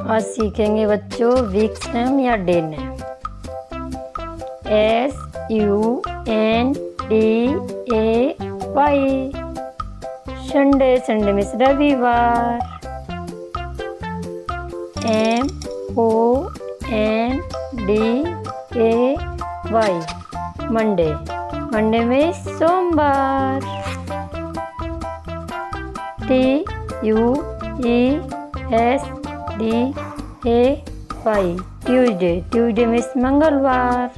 आज सीखेंगे बच्चों वीक्स नेम या day name. SUNDAY। Sunday, Sunday means रविवार। MONDAY, मंडे, मंडे मीन्स सोमवार। TUESDAY, ट्यूसडे, ट्यूसडे मीन्स मंगलवार।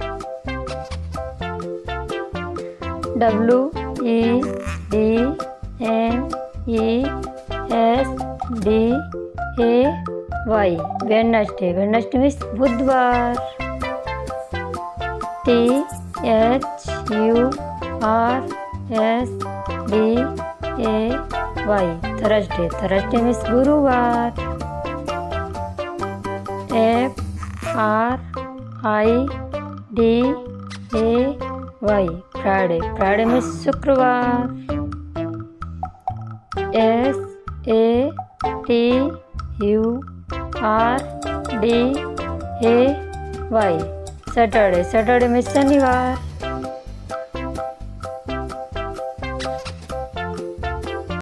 WEDNESDAY, वेडनेसडे, वेडनेसडे मीन्स बुधवार। THURSDAY, थर्सडे, थर्सडे मीन्स गुरुवार। FRIDAY, फ्राइडे, फ्राइडे मीन्स शुक्रवार। SATURDAY, सैटरडे, सैटरडे मीन्स शनिवार।